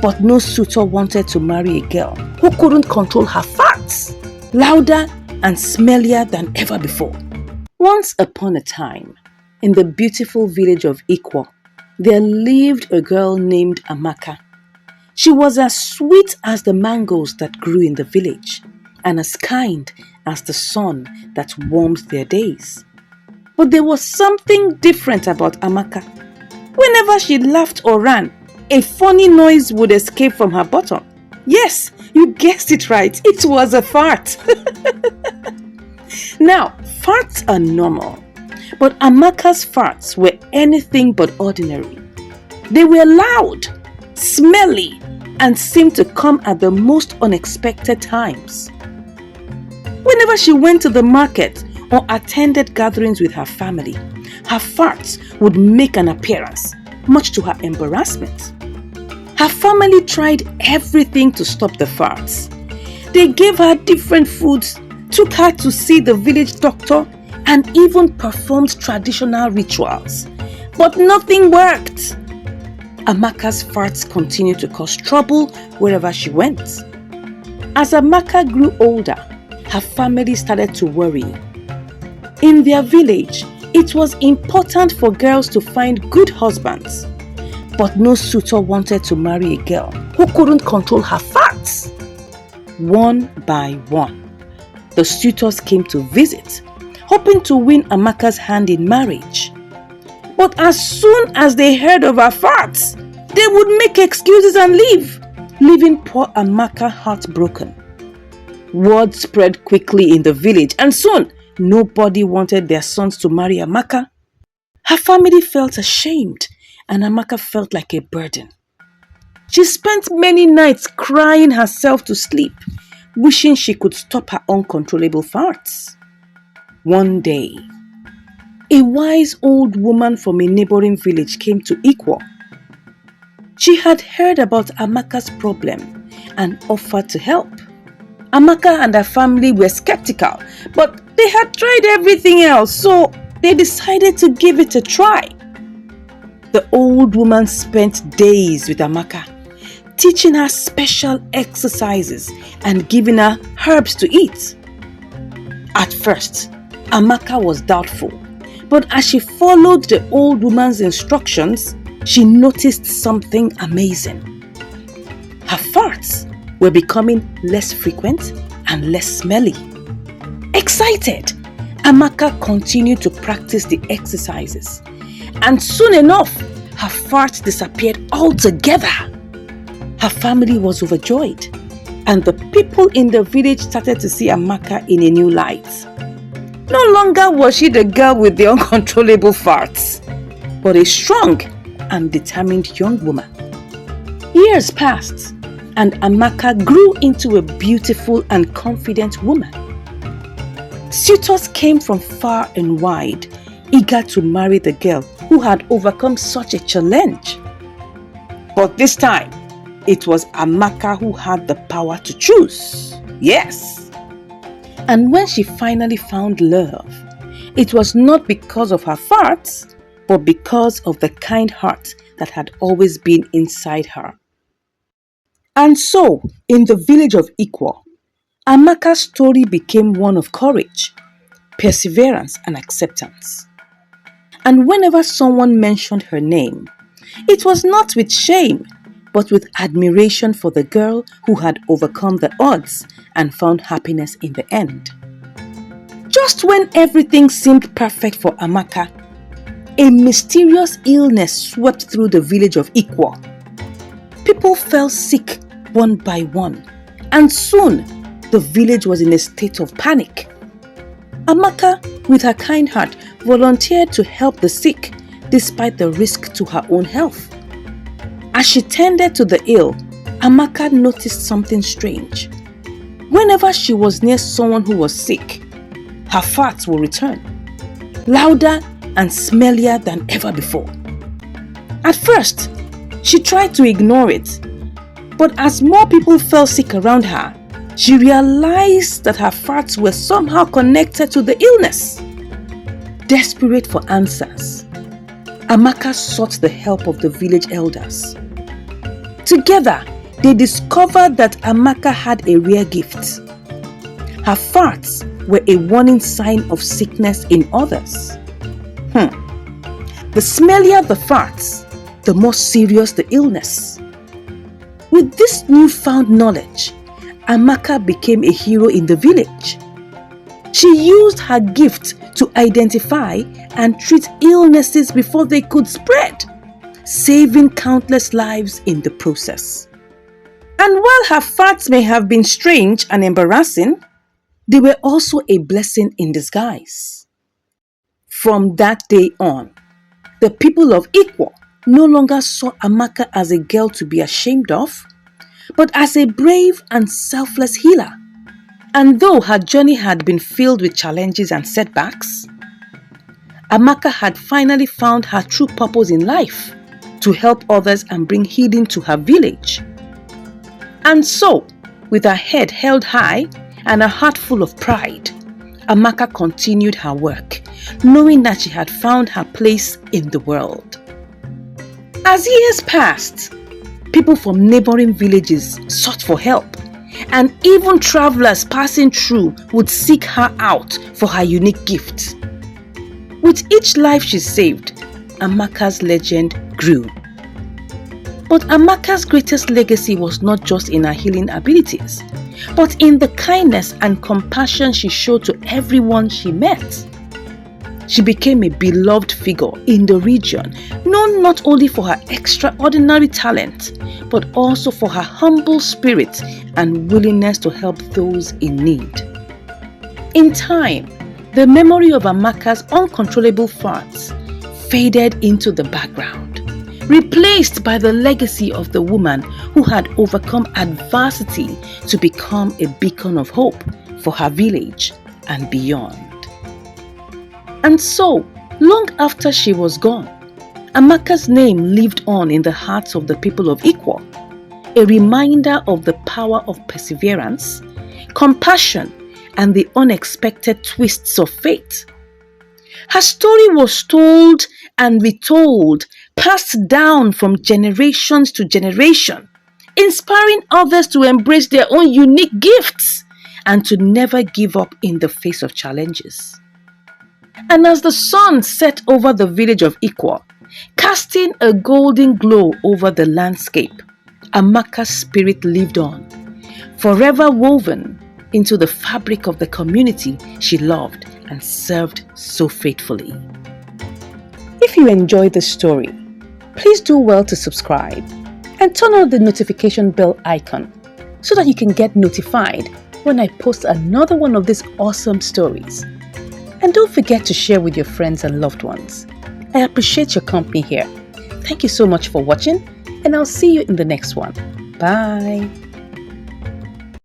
But no suitor wanted to marry a girl who couldn't control her farts, louder and smellier than ever before. Once upon a time, in the beautiful village of Ikwo, there lived a girl named Amaka. She was as sweet as the mangoes that grew in the village, and as kind as the sun that warmed their days. But there was something different about Amaka. Whenever she laughed or ran, a funny noise would escape from her bottom. Yes, you guessed it right, it was a fart. Now, farts are normal, but Amaka's farts were anything but ordinary. They were loud, smelly, and seemed to come at the most unexpected times. Whenever she went to the market or attended gatherings with her family, her farts would make an appearance, much to her embarrassment. Her family tried everything to stop the farts. They gave her different foods, took her to see the village doctor, and even performed traditional rituals. But nothing worked. Amaka's farts continued to cause trouble wherever she went. As Amaka grew older, her family started to worry. In their village, it was important for girls to find good husbands. But no suitor wanted to marry a girl who couldn't control her farts. One by one, the suitors came to visit, hoping to win Amaka's hand in marriage. But as soon as they heard of her farts, they would make excuses and leave, leaving poor Amaka heartbroken. Word spread quickly in the village, and soon nobody wanted their sons to marry Amaka. Her family felt ashamed, and Amaka felt like a burden. She spent many nights crying herself to sleep, wishing she could stop her uncontrollable farts. One day, a wise old woman from a neighboring village came to Ikwo. She had heard about Amaka's problem and offered to help. Amaka and her family were skeptical, but they had tried everything else, so they decided to give it a try. The old woman spent days with Amaka, teaching her special exercises and giving her herbs to eat. At first, Amaka was doubtful, but as she followed the old woman's instructions, she noticed something amazing. Her farts were becoming less frequent and less smelly. Excited, Amaka continued to practice the exercises, and soon enough, her farts disappeared altogether. Her family was overjoyed, and the people in the village started to see Amaka in a new light. No longer was she the girl with the uncontrollable farts, but a strong and determined young woman. Years passed, and Amaka grew into a beautiful and confident woman. Suitors came from far and wide, eager to marry the girl who had overcome such a challenge. But this time, it was Amaka who had the power to choose. Yes! And when she finally found love, it was not because of her farts, but because of the kind heart that had always been inside her. And so, in the village of Ikwo, Amaka's story became one of courage, perseverance, and acceptance. And whenever someone mentioned her name, it was not with shame, but with admiration for the girl who had overcome the odds and found happiness in the end. Just when everything seemed perfect for Amaka, a mysterious illness swept through the village of Ikwo. People fell sick one by one, and soon the village was in a state of panic. Amaka, with her kind heart, volunteered to help the sick despite the risk to her own health. As she tended to the ill, Amaka noticed something strange. Whenever she was near someone who was sick, her farts would return, louder and smellier than ever before. At first, she tried to ignore it, but as more people fell sick around her, she realized that her farts were somehow connected to the illness. Desperate for answers, Amaka sought the help of the village elders. Together, they discovered that Amaka had a rare gift. Her farts were a warning sign of sickness in others. The smellier the farts, the more serious the illness. With this newfound knowledge, Amaka became a hero in the village. She used her gift to identify and treat illnesses before they could spread, saving countless lives in the process. And while her farts may have been strange and embarrassing, they were also a blessing in disguise. From that day on, the people of Ikwo no longer saw Amaka as a girl to be ashamed of, but as a brave and selfless healer. And though her journey had been filled with challenges and setbacks, Amaka had finally found her true purpose in life, to help others and bring healing to her village. And so, with her head held high and a heart full of pride, Amaka continued her work, knowing that she had found her place in the world. As years passed, people from neighboring villages sought for help, and even travelers passing through would seek her out for her unique gift. With each life she saved, Amaka's legend grew. But Amaka's greatest legacy was not just in her healing abilities, but in the kindness and compassion she showed to everyone she met. She became a beloved figure in the region, known not only for her extraordinary talent, but also for her humble spirit and willingness to help those in need. In time, the memory of Amaka's uncontrollable farts faded into the background, replaced by the legacy of the woman who had overcome adversity to become a beacon of hope for her village and beyond. And so, long after she was gone, Amaka's name lived on in the hearts of the people of Ikwo, a reminder of the power of perseverance, compassion, and the unexpected twists of fate. Her story was told and retold, passed down from generations to generation, inspiring others to embrace their own unique gifts and to never give up in the face of challenges. And as the sun set over the village of Ikwo, casting a golden glow over the landscape, Amaka's spirit lived on, forever woven into the fabric of the community she loved and served so faithfully. If you enjoyed this story, please do well to subscribe and turn on the notification bell icon so that you can get notified when I post another one of these awesome stories. And don't forget to share with your friends and loved ones. I appreciate your company here. Thank you so much for watching, and I'll see you in the next one. Bye.